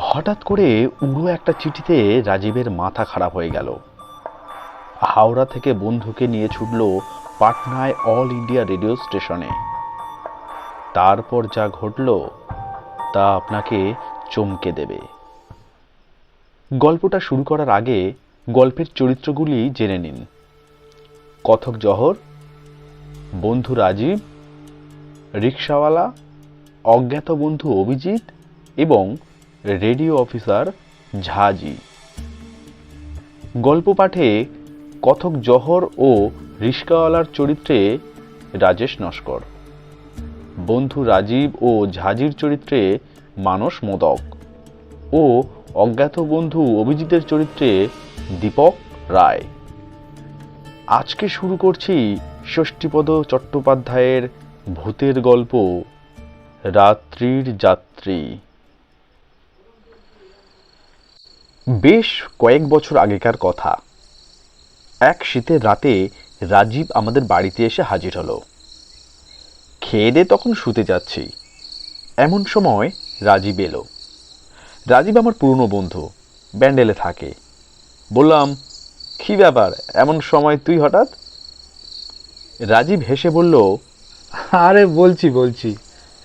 হঠাৎ করে উড়ো একটা চিঠিতে রাজীবের মাথা খারাপ হয়ে গেল। হাওড়া থেকে বন্ধুকে নিয়ে ছুটল পাটনায় অল ইন্ডিয়া রেডিও স্টেশনে। তারপর যা ঘটল তা আপনাকে চমকে দেবে। গল্পটা শুরু করার আগে গল্পের চরিত্রগুলি জেনে নিন। কথক জহর, বন্ধু রাজীব, রিকশাওয়ালা, অজ্ঞাত বন্ধু অভিজিৎ এবং রেডিও অফিসার ঝাজি। গল্প পাঠে কথক জহর ও রিকশাওয়ালার চরিত্রে রাজেশ নস্কর, বন্ধু রাজীব ও ঝাজির চরিত্রে মানস মোদক ও অজ্ঞাত বন্ধু অভিজিতের চরিত্রে দীপক রায়। আজকে শুরু করছি ষষ্ঠীপদ চট্টোপাধ্যায়ের ভূতের গল্প রাত্রির যাত্রী। বেশ কয়েক বছর আগেকার কথা। এক শীতের রাতে রাজীব আমাদের বাড়িতে এসে হাজির হলো। খেয়ে দিয়ে তখন শুতে যাচ্ছি, এমন সময় রাজীব এলো। রাজীব আমার পুরনো বন্ধু, ব্যান্ডেলে থাকে। বললাম, কি ব্যাপার, এমন সময় তুই হঠাৎ? রাজীব হেসে বলল, আরে বলছি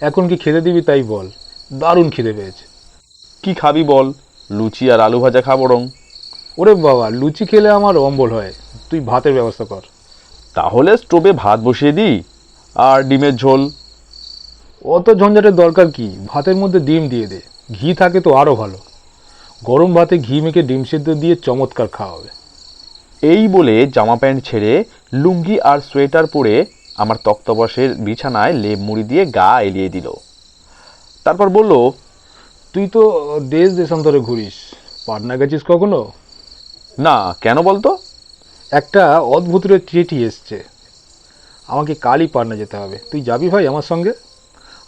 এখন কি খেতে দিবি তাই বল, দারুণ খিদে পেয়েছে। কি খাবি বল, লুচি আর আলু ভাজা খা বরং। ওরে বাবা, লুচি খেলে আমার অম্বল হয়, তুই ভাতের ব্যবস্থা কর। তাহলে স্টোভে ভাত বসিয়ে দিই, আর ডিমের ঝোল। অত ঝঞ্ঝাটের দরকার কি, ভাতের মধ্যে ডিম দিয়ে দে, ঘি থাকে তো আরও ভালো। গরম ভাতে ঘি মেখে ডিম সেদ্ধ দিয়ে চমৎকার খাওয়া হবে। এই বলে জামা প্যান্ট ছেড়ে লুঙ্গি আর সোয়েটার পরে আমার তক্তপোশের বিছানায় লেপ মুড়ি দিয়ে গা এলিয়ে দিল। তারপর বলল, তুই তো দেশ দেশান্তরে ঘুরিস, পাটনা গেছিস কখনো? না, কেন বলতো? একটা অদ্ভুত চিঠি এসছে, আমাকে কালই পাটনা যেতে হবে। তুই যাবি ভাই আমার সঙ্গে?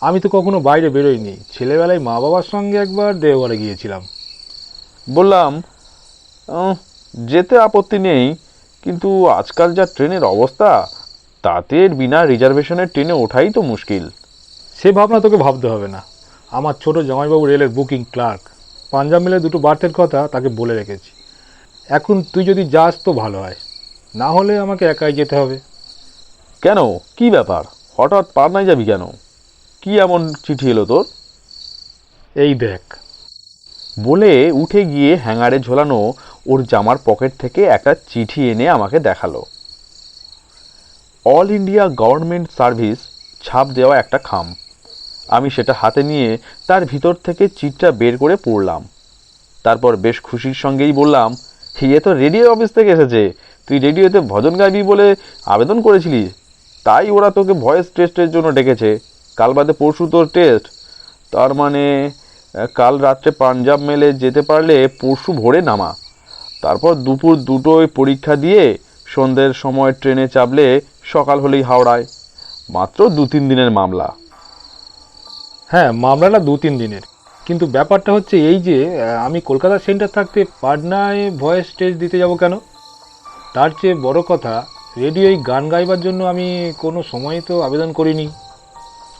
আমি তো কখনো বাইরে বেরোইনি, ছেলেবেলায় মা বাবার সঙ্গে একবার দেওঘরে গিয়েছিলাম। বললাম, যেতে আপত্তি নেই, কিন্তু আজকাল যা ট্রেনের অবস্থা, তাতে বিনা রিজার্ভেশনের ট্রেনে ওঠাই তো মুশকিল। সে ভাবনা তোকে ভাবতে হবে না, আমার ছোট জামাইবাবু রেলের বুকিং ক্লার্ক, পাঞ্জাব মেলে দুটো বার্থের কথা তাকে বলে রেখেছি। এখন তুই যদি যাস তো ভালো হয়, না হলে আমাকে একাই যেতে হবে। কেন, কি ব্যাপার, হঠাৎ পাটনায় যাবি কেন? কি এমন চিঠি এলো তোর? এই দেখ। বলে উঠে গিয়ে হ্যাঙ্গারে ঝোলানো ওর জামার পকেট থেকে একটা চিঠি এনে আমাকে দেখালো। অল ইন্ডিয়া গভর্নমেন্ট সার্ভিস ছাপ দেওয়া একটা খাম। আমি সেটা হাতে নিয়ে তার ভিতর থেকে চিঠিটা বের করে পড়লাম। তারপর বেশ খুশির সঙ্গেই বললাম, এ তো রেডিও অফিস থেকে এসেছে। তুই রেডিওতে ভজন গাইবি বলে আবেদন করেছিলিস, তাই ওরা তোকে ভয়েস টেস্টের জন্য ডেকেছে। কাল বাদে পরশু তোর টেস্ট। তার মানে কাল রাত্রে পাঞ্জাব মেলে যেতে পারলে পরশু ভোরে নামা, তারপর দুপুর 2টোয় পরীক্ষা দিয়ে সন্ধ্যের সময় ট্রেনে চাপলে সকাল হলেই হাওড়ায়। মাত্র 2-3 দিনের মামলা। হ্যাঁ, মামলাটা 2-3 দিনের, কিন্তু ব্যাপারটা হচ্ছে এই যে আমি কলকাতা সেন্টার থাকতে পাটনায় ভয়েস টেস্ট দিতে যাব কেন? তার চেয়ে বড় কথা, রেডিওয় গান গাইবার জন্য আমি কোনো সময়ই তো আবেদন করিনি।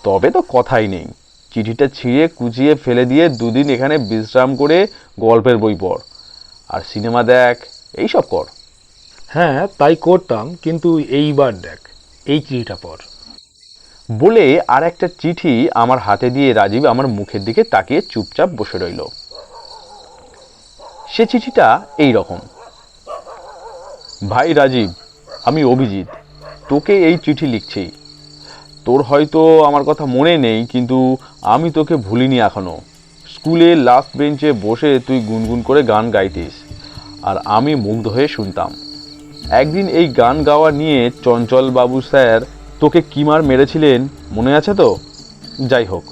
তবে তো কথাই নেই, চিঠিটা ছিঁড়ে কুচিয়ে ফেলে দিয়ে 2 দিন এখানে বিশ্রাম করে গল্পের বই পড় আর সিনেমা দেখ, এইসব কর। হ্যাঁ, তাই করতাম, কিন্তু এইবার দেখ, এই চিঠিটা পড়। বলে আর একটা চিঠি আমার হাতে দিয়ে রাজীব আমার মুখের দিকে তাকিয়ে চুপচাপ বসে রইল। সে চিঠিটা এই রকম। ভাই রাজীব, আমি অভিজিৎ, তোকে এই চিঠি লিখছি। তোর হয়তো আমার কথা মনে নেই, কিন্তু আমি তোকে ভুলিনি এখনো। স্কুলে লাস্ট বেঞ্চে বসে তুই গুনগুন করে গান গাইতিস, আর আমি মুগ্ধ হয়ে শুনতাম। একদিন এই গান গাওয়া নিয়ে চঞ্চল বাবু স্যার তোকে কি মার মেরেছিলেন মনে আছে তো? যাই হোক,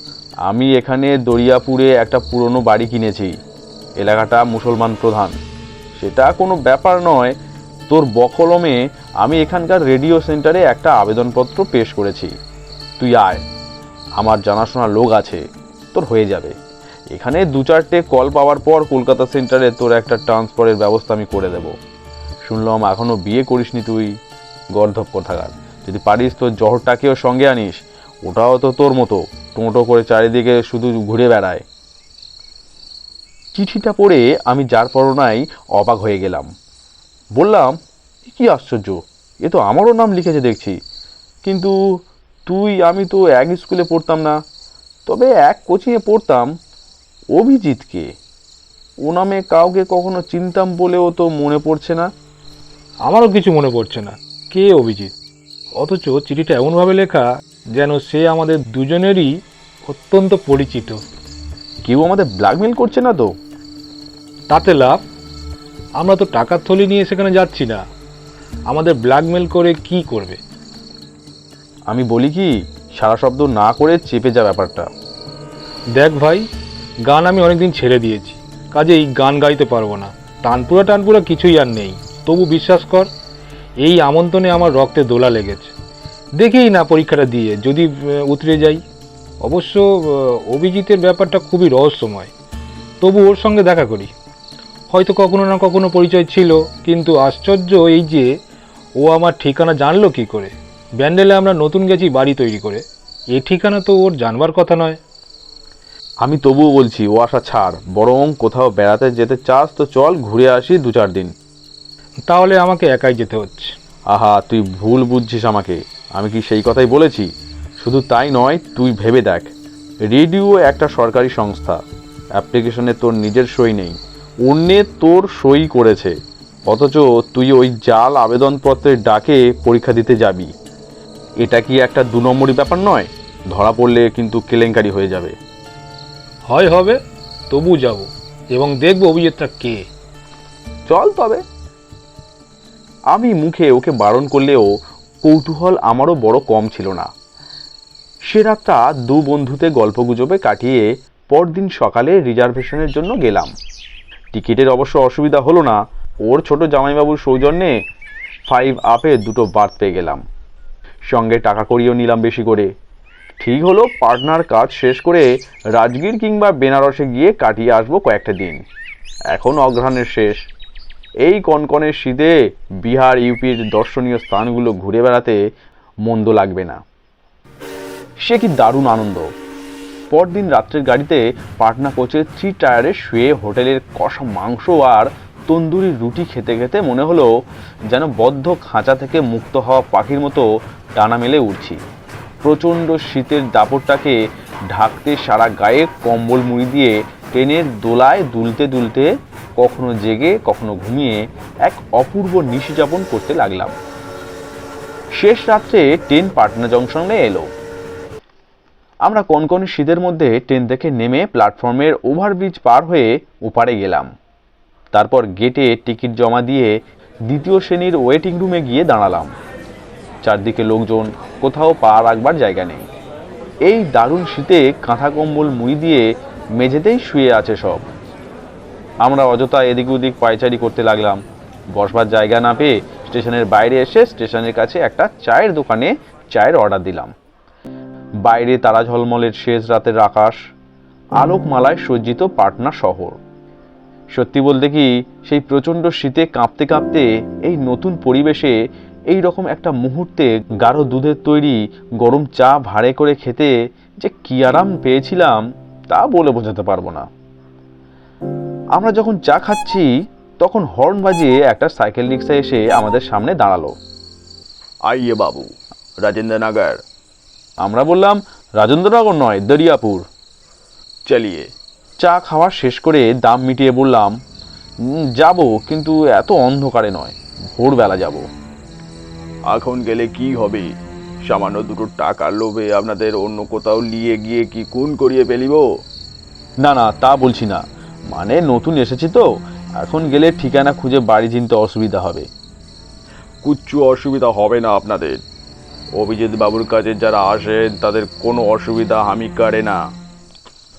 আমি এখানে দরিয়াপুরে একটা পুরনো বাড়ি কিনেছি। এলাকাটা মুসলমান প্রধান। সেটা কোনো ব্যাপার নয়, তোর বকলমে আমি এখানকার রেডিও সেন্টারে একটা আবেদনপত্র পেশ করেছি। তুই আয়, আমার জানাশোনা লোক আছে, তোর হয়ে যাবে। এখানে 2-4টে কল পাওয়ার পর কলকাতা সেন্টারে তোর একটা ট্রান্সফারের ব্যবস্থা আমি করে দেব। শুনলাম এখনও বিয়ে করিসনি তুই, গর্ধব কোথাকার। যদি পারিস তোর জহরটাকেও সঙ্গে আনিস, ওটাও তো তোর মতো টোঁটো করে চারিদিকে শুধু ঘুরে বেড়ায়। চিঠিটা পড়ে আমি যার পরনাই অবাক হয়ে গেলাম। বললাম, কি আশ্চর্য, এ তো আমারও নাম লিখেছে দেখছি, কিন্তু আমি তো এক স্কুলে পড়তাম না, তবে এক কোচিংয়ে পড়তাম। অভিজিৎকে, ও নামে কাউকে কখনো চিনতাম বলেও তো মনে পড়ছে না। আমারও কিছু মনে পড়ছে না কে অভিজিৎ, অথচ চিঠিটা এমনভাবে লেখা যেন সে আমাদের দুজনেরই অত্যন্ত পরিচিত। কেউ আমাদের ব্ল্যাকমেল করছে না তো? তাতে লাভ, আমরা তো টাকার থলি নিয়ে সেখানে যাচ্ছি না, আমাদের ব্ল্যাকমেল করে কি করবে? আমি বলি কি, সারা শব্দ না করে চেপে যা ব্যাপারটা। দেখ ভাই, গান আমি অনেকদিন ছেড়ে দিয়েছি, কাজেই গান গাইতে পারবো না, টানপুরা কিছুই আর নেই। তবু বিশ্বাস কর, এই আমন্ত্রণে আমার রক্তে দোলা লেগেছে। দেখেই না পরীক্ষাটা দিয়ে যদি উতরে যাই। অবশ্য অভিজিতের ব্যাপারটা খুবই রহস্যময়, তবু ওর সঙ্গে দেখা করি, হয়তো কখনো না কখনো পরিচয় ছিল। কিন্তু আশ্চর্য এই যে ও আমার ঠিকানা জানলো কি করে? ব্যান্ডেলে আমরা নতুন গেছি বাড়ি তৈরি করে, এ ঠিকানা তো ওর জানবার কথা নয়। আমি তবুও বলছি, ও আশা ছাড়, বরং কোথাও বেড়াতে যেতে চাস তো চল, ঘুরে আসি 2-4 দিন। তাহলে আমাকে একাই যেতে হচ্ছে। আহা, তুই ভুল বুঝছিস আমাকে, আমি কি সেই কথাই বলেছি? শুধু তাই নয়, তুই ভেবে দেখ, রেডিও একটা সরকারি সংস্থা, অ্যাপ্লিকেশনে তোর নিজের সই নেই, অন্যে তোর সই করেছে, অথচ তুই ওই জাল আবেদনপত্রের ডাকে পরীক্ষা দিতে যাবি। এটা কি একটা 2 নম্বরই ব্যাপার নয়? ধরা পড়লে কিন্তু কেলেঙ্কারি হয়ে যাবে। হয় হবে, তবু যাব এবং দেখবো অভিজিৎটা কে। চল তবে। আমি মুখে ওকে বারণ করলেও কৌতূহল আমারও বড় কম ছিল না। সে রাতটা 2 বন্ধুতে গল্পগুজবে কাটিয়ে পরদিন সকালে রিজার্ভেশনের জন্য গেলাম। টিকিটের অবশ্য অসুবিধা হলো না, ওর ছোট জামাইবাবুর সৌজন্যে 5 আপে 2টো বার্থ পেয়ে গেলাম। সঙ্গে টাকা করিও নিলাম বেশি করে। ঠিক হলো, পার্টনার কাজ শেষ করে রাজগীর কিংবা বেনারসে গিয়ে কাটিয়ে আসবো কয়েকটা দিন। এখন অঘ্রাণের শেষ, এই কনকনের শীতে বিহার ইউপির দর্শনীয় স্থানগুলো ঘুরে বেড়াতে মন্দ লাগবে না। সে কি দারুণ আনন্দ! পরদিন রাত্রের গাড়িতে পাটনা কোচের 3 টায়ারে শুয়ে হোটেলের কষা মাংস আর তন্দুরি রুটি খেতে খেতে মনে হলো যেন বদ্ধ খাঁচা থেকে মুক্ত হওয়া পাখির মতো ডানা মেলে উঠছি। প্রচণ্ড শীতের দাপটটাকে ঢাকতে সারা গায়ে কম্বল মুড়ি দিয়ে ট্রেনের দোলায় দুলতে দুলতে কখনো জেগে কখনো ঘুমিয়ে এক অপূর্ব নিশিযাপন করতে লাগলাম। শেষ রাত্রে ট্রেন পাটনা জংশনে এলো। আমরা কনকনে শীতের মধ্যে ট্রেন থেকে নেমে প্ল্যাটফর্মের ওভারব্রিজ পার হয়ে ওপারে গেলাম। তারপর গেটে টিকিট জমা দিয়ে 2য় শ্রেণীর ওয়েটিং রুমে গিয়ে দাঁড়ালাম। চারদিকে লোকজন, কোথাও পা রাখবার জায়গা নেই। এই দারুণ শীতে কাঁথা কম্বল মুড়ি দিয়ে মেঝেতেই শুয়ে আছে সব। আমরা অযথা এদিক ওদিক পায়চারি করতে লাগলাম। বসবার জায়গা না পেয়ে স্টেশনের বাইরে এসে স্টেশনের কাছে একটা চায়ের দোকানে চায়ের অর্ডার দিলাম। বাইরে তারা ঝলমলের শেষ রাতের আকাশ, আলোকমালায় সজ্জিত পাটনা শহর। সত্যি বলতে কি, সেই প্রচণ্ড শীতে কাঁপতে কাঁপতে এই নতুন পরিবেশে এই রকম একটা মুহূর্তে গাঢ় দুধের তৈরি গরম চা ভাড়ে করে খেতে যে কি আরাম পেয়েছিলাম তা বলে বোঝাতে পারবো না। আমরা যখন চা খাচ্ছি তখন হর্ন বাজিয়ে একটা সাইকেল রিক্সা এসে আমাদের সামনে দাঁড়ালো। আইয়ে বাবু, রাজেন্দ্রনগর। আমরা বললাম, রাজেন্দ্রনগর নয়, দরিয়াপুর। চালিয়ে। চা খাওয়া শেষ করে দাম মিটিয়ে বললাম, যাব, কিন্তু এত অন্ধকারে নয়, ভোরবেলা যাব। এখন গেলে কি হবে? সামান্য 2টো টাকার লোভে আপনাদের অন্য কোথাও নিয়ে গিয়ে কি খুন করিয়ে ফেলিব? না না, তা বলছি না, মানে নতুন এসেছি তো, এখন গেলে ঠিকানা খুঁজে বাড়ি চিনতে অসুবিধা হবে। কিচ্ছু অসুবিধা হবে না আপনাদের। অভিজিৎ বাবুর কাছে যারা আসেন তাদের কোনো অসুবিধা আমি করে না।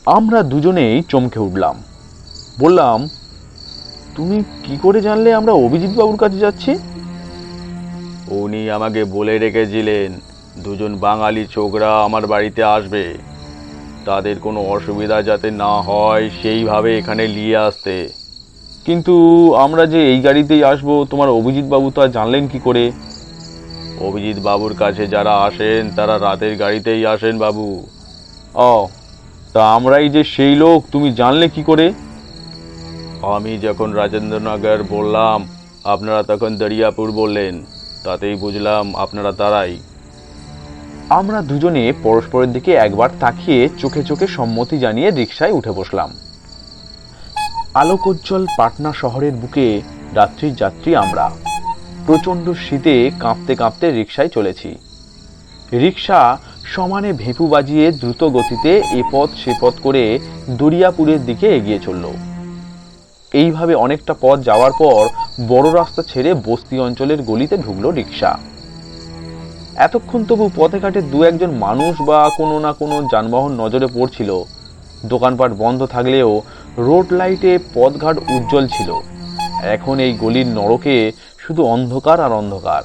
আমরা দুজনেই চমকে উঠলাম। বললাম, তুমি কি করে জানলে আমরা অভিজিৎ বাবুর কাছে যাচ্ছি? উনি আমাকে বলে রেখেছিলেন 2জন বাঙালি ছোকরা আমার বাড়িতে আসবে, তাদের কোনো অসুবিধা যাতে না হয় সেইভাবে এখানে নিয়ে আসতে। কিন্তু আমরা যে এই গাড়িতেই আসবো, তোমার অভিজিৎ বাবু তা জানলেন কি করে? অভিজিৎ বাবুর কাছে যারা আসেন তারা রাতের গাড়িতেই আসেন বাবু। ও, তা আমরাই যে সেই লোক তুমি জানলে কি করে? আমি যখন রাজেন্দ্রনগর বললাম আপনারা তখন দরিয়াপুর বললেন, তাতেই বুঝলাম আপনারা তারাই। আমরা দুজনে পরস্পরের দিকে একবার তাকিয়ে চোখে চোখে সম্মতি জানিয়ে রিকশায় উঠে বসলাম। আলোকোজ্জ্বল পাটনা শহরের বুকে রাত্রির যাত্রী আমরা। প্রচণ্ড শীতে কাঁপতে কাঁপতে রিকশায় চলেছি। রিকশা সমানে ভেপু বাজিয়ে দ্রুত গতিতে এপথ সেপথ করে দরিয়াপুরের দিকে এগিয়ে চলল। এইভাবে অনেকটা পথ যাওয়ার পর বড় রাস্তা ছেড়ে বস্তি অঞ্চলের গলিতে ঢুকলো রিকশা। এতক্ষণ তবু পথে ঘাটে দু একজন মানুষ বা কোনো না কোনো যানবাহন নজরে পড়ছিল। দোকানপাট বন্ধ থাকলেও রোড লাইটে পথঘাট উজ্জ্বল ছিল। এখন এই গলির নরকে শুধু অন্ধকার আর অন্ধকার।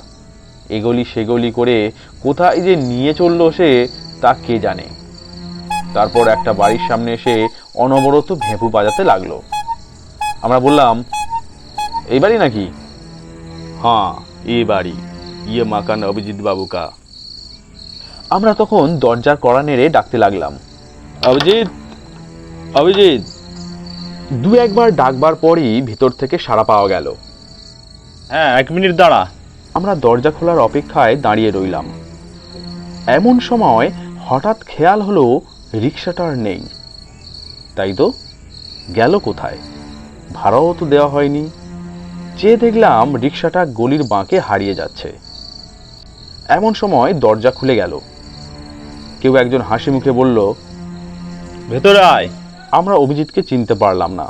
এগলি সেগলি করে কোথায় যে নিয়ে চললো সে, তা কে জানে। তারপর একটা বাড়ির সামনে এসে অনবরত ভেঁপু বাজাতে লাগলো। আমরা বললাম, এই বাড়ি নাকি? হ্যাঁ, এই বাড়ি, ইয়ে মাকান অভিজিৎ বাবু কা। আমরা তখন দরজার কড়া নেড়ে ডাকতে লাগলাম, অভিজিৎ, অভিজিৎ। দু একবার ডাকবার পরই ভিতর থেকে সাড়া পাওয়া গেল। হ্যাঁ, 1 মিনিট দাঁড়া। আমরা দরজা খোলার অপেক্ষায় দাঁড়িয়ে রইলাম। এমন সময় হঠাৎ খেয়াল হলো রিকশাটার নেই। তাই তো, গেল কোথায়? ভাড়াও তো দেওয়া হয়নি। চেয়ে দেখলাম রিকশাটা গলির বাঁকে হারিয়ে যাচ্ছে। এমন সময় দরজা খুলে গেল। কেউ একজন হাসি মুখে বলল, ভেতরে আয়। আমরা অভিজিৎকে চিনতে পারলাম না।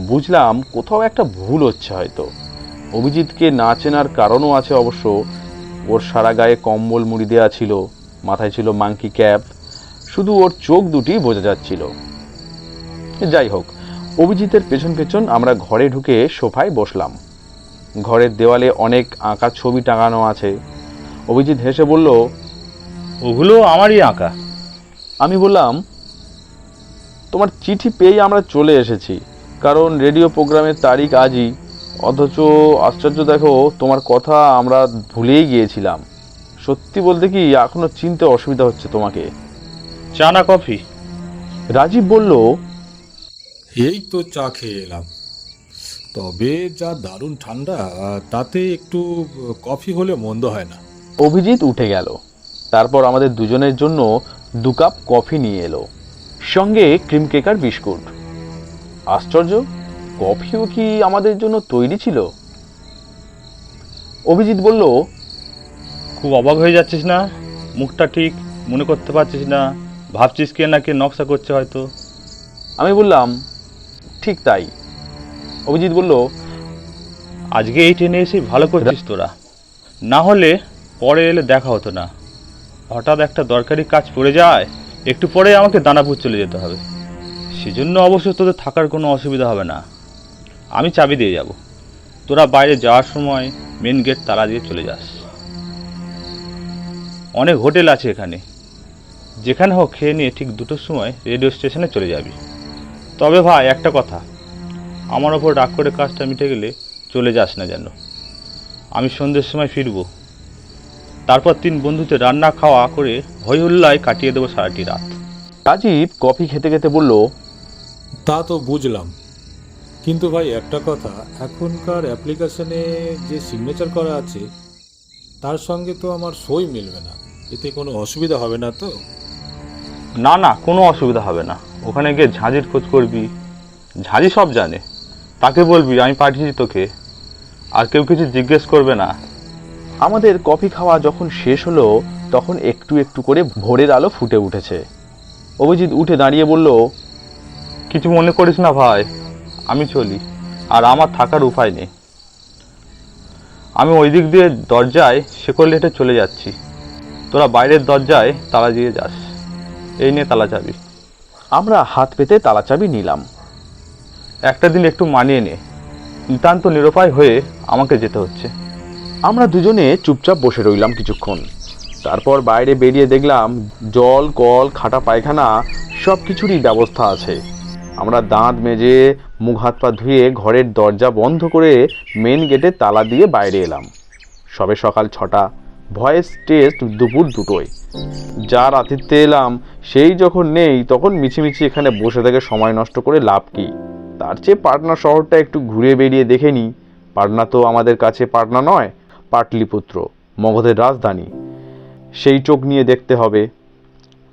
বুঝলাম কোথাও একটা ভুল হচ্ছে হয়তো। অভিজিৎকে না চেনার কারণও আছে অবশ্য। ওর সারা গায়ে কম্বল মুড়ি দেওয়া ছিল, মাথায় ছিল মাংকি ক্যাপ, শুধু ওর চোখ দুটি বোঝা যাচ্ছিল। যাই হোক, অভিজিতের পেছন পেছন আমরা ঘরে ঢুকে সোফায় বসলাম। ঘরের দেওয়ালে অনেক আঁকা ছবি টাঙানো আছে। অভিজিৎ হেসে বলল, ওগুলো আমারই আঁকা। আমি বললাম, তোমার চিঠি পেয়ে আমরা চলে এসেছি, কারণ রেডিও প্রোগ্রামের তারিখ আজই। অথচ আশ্চর্য দেখো, তোমার কথা আমরা ভুলেই গিয়েছিলাম। সত্যি বলতে কি, এখনো চিনতে অসুবিধা হচ্ছে তোমাকে। চা না কফি? রাজীব বলল, এই তো চা খেয়ে এলাম, তবে যা দারুণ ঠান্ডা, তাতে একটু কফি হলে মন্দ হয় না। অভিজিৎ উঠে গেল। তারপর আমাদের দুজনের জন্য 2 কাপ কফি নিয়ে এলো, সঙ্গে ক্রিম কেক আর বিস্কুট। আশ্চর্য, কফিও কি আমাদের জন্য তৈরি ছিল? অভিজিৎ বলল, খুব অবাক হয়ে যাচ্ছিস না? মুখটা ঠিক মনে করতে পারছিস না, ভাবছিস কে না কে নকশা করছে হয়তো। আমি বললাম, ঠিক তাই। অভিজিৎ বলল, আজকে এই ট্রেনে এসে ভালো করছিস তোরা, না হলে পরে এলে দেখা হতো না। হঠাৎ একটা দরকারি কাজ পড়ে যায়, একটু পরে আমাকে দানাপুর চলে যেতে হবে। সেজন্য অবশ্য তোদের থাকার কোনো অসুবিধা হবে না। আমি চাবি দিয়ে যাব। তোরা বাইরে যাওয়ার সময় মেন গেট তালা দিয়ে চলে যাস। অনেক হোটেল আছে এখানে, যেখানে হোক খেয়ে নিয়ে ঠিক 2টোর সময় রেডিও স্টেশনে চলে যাবি। তবে ভাই, একটা কথা, আমার ওপর রাগ করে কাজটা মিটে গেলে চলে যাস না যেন। আমি সন্ধ্যের সময় ফিরব। তারপর 3 বন্ধুতে রান্না খাওয়া করে হই হুল্লায় কাটিয়ে দেবো সারাটি রাত। রাজীব কফি খেতে খেতে বলল, তা তো বুঝলাম, কিন্তু ভাই একটা কথা, এখনকার অ্যাপ্লিকেশনে যে সিগনেচার করা আছে তার সঙ্গে তো আমার সই মিলবে না। এতে কোনো অসুবিধা হবে না তো? না না, কোনো অসুবিধা হবে না। ওখানে গিয়ে ঝাঁঝির খোঁজ করবি, ঝাঁঝি সব জানে। তাকে বলবি আমি পাঠিয়েছি তোকে, আর কেউ কিছু জিজ্ঞেস করবে না। আমাদের কফি খাওয়া যখন শেষ হলো, তখন একটু একটু করে ভোরের আলো ফুটে উঠেছে। অভিজিৎ উঠে দাঁড়িয়ে বলল, কিছু মনে করিস না ভাই, আমি চলি, আর আমার থাকার উপায় নেই। আমি ওই দিক দিয়ে দরজায় শেকল হেঁটে চলে যাচ্ছি। তোরা বাইরের দরজায় তালা দিয়ে যাস। এই নিয়ে তালা চাবি। আমরা হাত পেতে তালা চাবি নিলাম। একটা দিন একটু মানিয়ে নে, নিতান্ত নিরুপায় হয়ে আমাকে যেতে হচ্ছে। আমরা দুজনে চুপচাপ বসে রইলাম কিছুক্ষণ। তারপর বাইরে বেরিয়ে দেখলাম জল, কল, খাটা পায়খানা সব কিছুরই ব্যবস্থা আছে। আমরা দাঁত মেজে মুখ হাত পা ধুয়ে ঘরের দরজা বন্ধ করে মেন গেটে তালা দিয়ে বাইরে এলাম। সবে সকাল 6টা, ভয়েস টেস্ট দুপুর 2টোয়। যার আতিথ্যে এলাম সেই যখন নেই, তখন মিছিমিছি এখানে বসে থেকে সময় নষ্ট করে লাভ কি? তার চেয়ে পাটনা শহরটা একটু ঘুরে বেরিয়ে দেখে নিই। পাটনা তো আমাদের কাছে পাটনা নয়, পাটলিপুত্র, মগধের রাজধানী। সেই চোখ নিয়ে দেখতে হবে।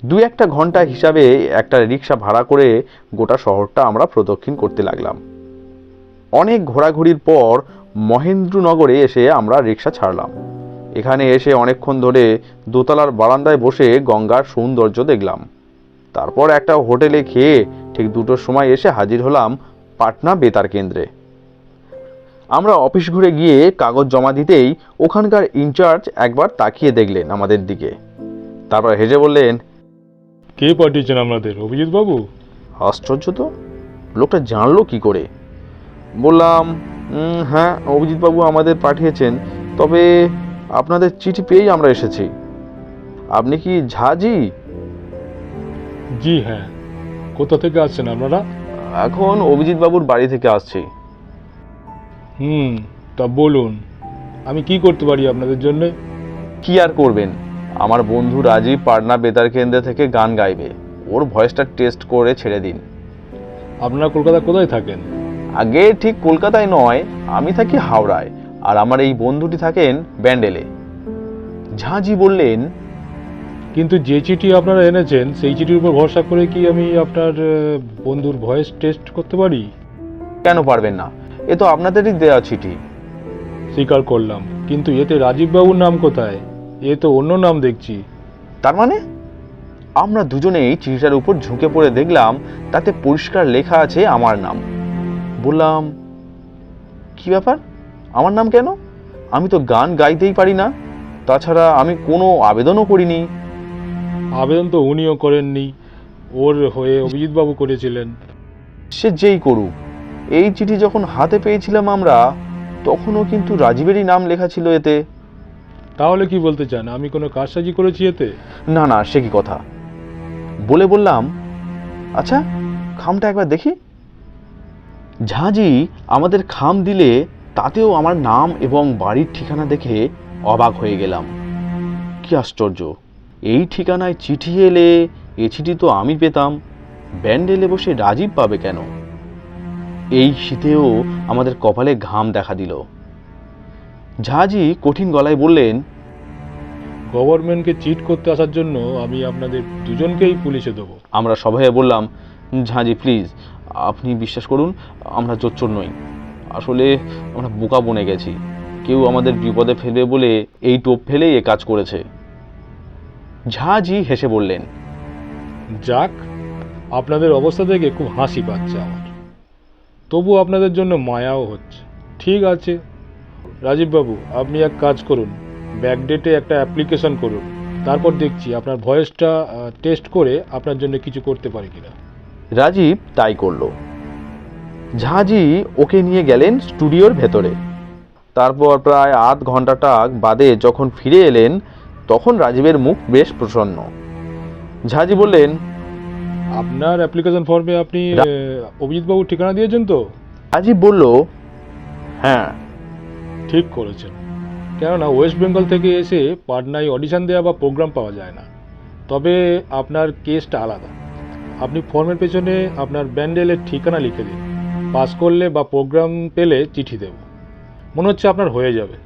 2-1 ঘন্টা হিসাবে একটা রিক্সা ভাড়া করে গোটা শহরটা আমরা প্রদক্ষিণ করতে লাগলাম। অনেক ঘোরাঘুরির পর মহেন্দ্রনগরে এসে আমরা রিক্সা ছাড়লাম। এখানে এসে অনেকক্ষণ ধরে দোতলার বারান্দায় বসে গঙ্গার সৌন্দর্য দেখলাম। তারপর একটা হোটেলে খেয়ে ঠিক 2টোর সময় এসে হাজির হলাম পাটনা বেতার কেন্দ্রে। আমরা অফিস ঘুরে গিয়ে কাগজ জমা দিতেই ওখানকার ইনচার্জ একবার তাকিয়ে দেখলেন আমাদের দিকে, তারপর হেসে বললেন, কে পাঠিয়েছেন আপনাদের, অভিজিৎ বাবু? আশ্চর্য তো, লোকটা জানলো কি করে? বললাম, হ্যাঁ, অভিজিৎবাবু আমাদের পাঠিয়েছেন, তবে আপনাদের চিঠি পেয়েই আমরা এসেছি। আপনি কি ঝাজি? জি হ্যাঁ। কোথা থেকে আসছেন আপনারা? এখন অভিজিৎবাবুর বাড়ি থেকে আসছি। তা বলুন, আমি কি করতে পারি আপনাদের জন্য? কি আর করবেন, আমার বন্ধু রাজীব পাটনা বেতার কেন্দ্র থেকে গান গাইবে, ওর ভয়েসটা টেস্ট করে ছেড়ে দিন। আপনারা কলকাতা কোথায় থাকেন? আগে ঠিক কলকাতায় নয়, আমি থাকি হাওড়ায়, আর আমার এই বন্ধুটি থাকেন ব্যান্ডেলে। ঝাঁজি বললেন, কিন্তু যে চিঠি আপনারা এনেছেন সেই চিঠির উপর ভরসা করে কি আমি আপনার বন্ধুর ভয়েস টেস্ট করতে পারি? কেন পারবেন না? এ তো আপনাদেরই দেওয়া চিঠি। স্বীকার করলাম, কিন্তু এতে রাজীববাবুর নাম কোথায়? এ তো অন্য নাম দেখছি। তার মানে? আমরা দুজনেই চিঠিটার উপর ঝুঁকে পড়ে দেখলাম তাতে পরিষ্কার লেখা আছে আমার নাম। বললাম, কি ব্যাপার, আমার নাম কেন? আমি তো গান গাইতেই পারি না, তাছাড়া আমি কোনো আবেদনও করিনি। আবেদন তো উনিও করেননি, ওর হয়ে অভিজিৎবাবু করেছিলেন। সে যেই করুক, এই চিঠি যখন হাতে পেয়েছিলাম আমরা, তখনও কিন্তু রাজীবেরই নাম লেখা ছিল এতে। তাহলে কি বলতে চান, আমি কোনো কারসাজি করেছি এতে? না না, সে কি কথা। বললাম, আচ্ছা খামটা একবার দেখি। ঝাঁজি আমাদের খাম দিলে, তাতেও আমার নাম এবং বাড়ির ঠিকানা দেখে অবাক হয়ে গেলাম। কি আশ্চর্য, এই ঠিকানায় চিঠি এলে এ চিঠি তো আমি পেতাম, ব্যান্ডেলে বসে রাজীব পাবে কেন? এই শীতেও আমাদের কপালে ঘাম দেখা দিল। ঝাঁজি কঠিন গলায় বললেন, গভর্নমেন্টকে চিট করতে আসার জন্য আমি আপনাদের দুজনকেই পুলিশে দেবো। আমরা সবাই বললাম, ঝাঁজি প্লিজ, আপনি বিশ্বাস করুন, আমরা জোচ্চোর নই। আসলে আমরা বোকা বনে গেছি, কেউ আমাদের বিপদে ফেলবে বলে এই টোপ ফেলেই এ কাজ করেছে। ঝাঁজি হেসে বললেন, যাক, আপনাদের অবস্থা দেখে খুব হাসি পাচ্ছে আমার, তবু আপনাদের জন্য মায়াও হচ্ছে। ঠিক আছে রাজীববাবু, আপনি এক কাজ করুন, ব্যাকডেটে একটা অ্যাপ্লিকেশন করুন, তারপর দেখছি আপনার ভয়েসটা টেস্ট করে আপনার জন্য কিছু করতে পারি কিনা। রাজীব তাই করলো। ঝাঁজি ওকে নিয়ে গেলেন স্টুডিওর ভেতরে। তারপর প্রায় আধ ঘন্টাটা বাদে যখন ফিরে এলেন, তখন রাজীবের মুখ বেশ প্রসন্ন। ঝাঁজি বললেন, আপনার অ্যাপ্লিকেশন ফর্মে আপনি অভিজিৎবাবুর ঠিকানা দিয়েছেন তো? রাজীব বলল, হ্যাঁ। ঠিক করেছেন, কেননা ওয়েস্ট বেঙ্গল থেকে এসে পাটনায় অডিশন দেওয়া বা প্রোগ্রাম পাওয়া যায় না। তবে আপনার কেসটা আলাদা। আপনি ফর্মের পেছনে আপনার ব্যান্ডেলের ঠিকানা লিখে দিন, পাস করলে বা প্রোগ্রাম পেলে চিঠি দেব। মনে হচ্ছে আপনার হয়ে যাবে।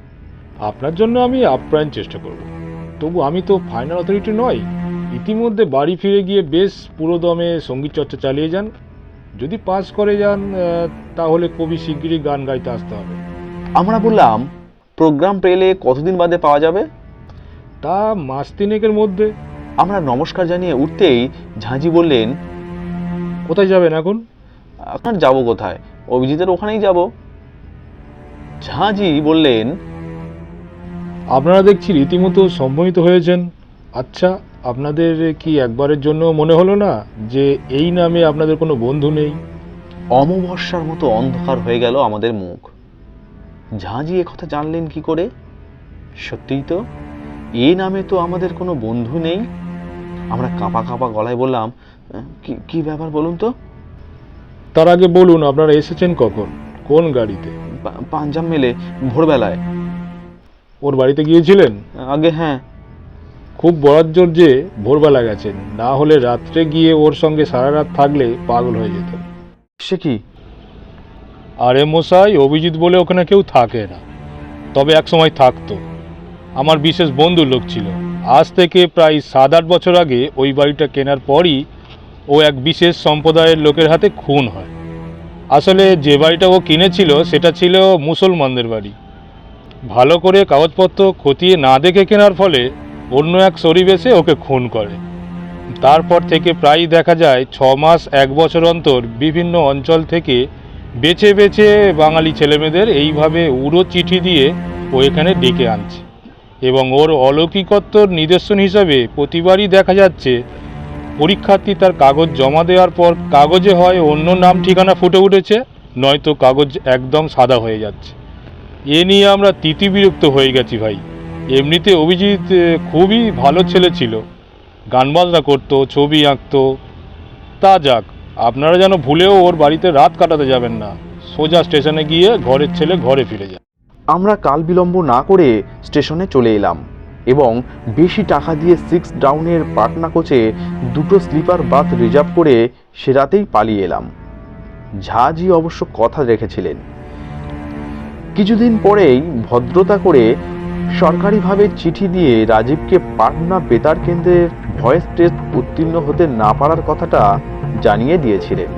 আপনার জন্য আমি আপ্রাণ চেষ্টা করব। তবু আমি তো ফাইনাল অথরিটি নই। ইতিমধ্যে বাড়ি ফিরে গিয়ে বেশ পুরোদমে সঙ্গীত চর্চা চালিয়ে যান। যদি পাস করে যান তাহলে খুবই শিগগিরই গান গাইতে আসতে হবে। আমরা বললাম, প্রোগ্রাম পেলে কতদিন বাদে পাওয়া যাবে? তা মাস তিনেকের মধ্যে। আমরা নমস্কার জানিয়ে উঠতেই ঝাঁজি বললেন, কোথায় যাবেন এখন? আপনার যাবো কোথায়, অভিজিতের ওখানেই যাব। ঝাঁজি বললেন, আপনারা দেখছি রীতিমতো সম্মোহিত হয়েছেন। আচ্ছা, আপনাদের কি একবারের জন্য মনে হলো না যে এই নামে আপনাদের কোনো বন্ধু নেই? অমাবস্যার মতো অন্ধকার হয়ে গেল আমাদের মুখ। ঝাঁজি কথা জানলেন কি করে? সত্যিই তো, এই নামে তো আমাদের কোনো বন্ধু নেই। আমরা কাঁপা কাঁপা গলায় বললাম, কি ব্যাপার বলুন তো। তার আগে বলুন, আপনারা এসেছেন কখন, কোন গাড়িতে? পাঞ্জাব মেলে ভোরবেলায়। ওর বাড়িতে গিয়েছিলেন? আগে হ্যাঁ। খুব বড়জোর যে ভোরবেলা গেছেন, না হলে রাত্রে গিয়ে ওর সঙ্গে সারা রাত থাকলে পাগল হয়ে যেতেন। সে কি? আরে মশাই, অভিজিৎ বলে ওখানে কেউ থাকে না, তবে এক সময় থাকতো। আমার বিশেষ বন্ধু লোক ছিল। আজ থেকে প্রায় 7-8 বছর আগে ওই বাড়িটা কেনার পরই ও এক বিশেষ সম্প্রদায়ের লোকের হাতে খুন হয়। আসলে যে বাড়িটা ও কিনেছিল সেটা ছিল মুসলমানদের বাড়ি। ভালো করে কাগজপত্র খতিয়ে না দেখে কেনার ফলে অন্য এক শরীফ এসে ওকে খুন করে। তারপর থেকে প্রায়ই দেখা যায় 6 মাস 1 বছর অন্তর বিভিন্ন অঞ্চল থেকে বেছে বেছে বাঙালি ছেলেমেয়েদের এইভাবে উড়ো চিঠি দিয়ে ও এখানে ডেকে আনছে। এবং ওর অলৌকিকত্বর নিদর্শন হিসাবে প্রতিবারই দেখা যাচ্ছে পরীক্ষার্থী তার কাগজ জমা দেওয়ার পর কাগজে হয় অন্য নাম ঠিকানা ফুটে উঠেছে, নয়তো কাগজ একদম সাদা হয়ে যাচ্ছে। এ নিয়ে আমরা তিতিবিরক্ত হয়ে গেছি ভাই। এমনিতে অভিজিৎ খুবই ভালো ছেলে ছিল, গান বাজনা করতো, ছবি আঁকতো। তা যাক, আপনারা যেন ভুলেও ওর বাড়িতে রাত কাটাতে যাবেন না। সোজা স্টেশনে গিয়ে ঘরের ছেলে ঘরে ফিরে যান। আমরা কাল বিলম্ব না করে স্টেশনে চলে এলাম এবং বেশি টাকা দিয়ে 6 ডাউনের পাটনা কোচে 2টো স্লিপার বাথ রিজার্ভ করে সে রাতেই পালিয়ে এলাম। ঝাজি অবশ্য কথা রেখেছিলেন। কিছুদিন পরেই ভদ্রতা করে সরকারিভাবে চিঠি দিয়ে রাজীবকে পাটনা বেতার কেন্দ্রের ভয়েস টেস্ট উত্তীর্ণ হতে না পারার কথাটা জানিয়ে দিয়েছিলেন।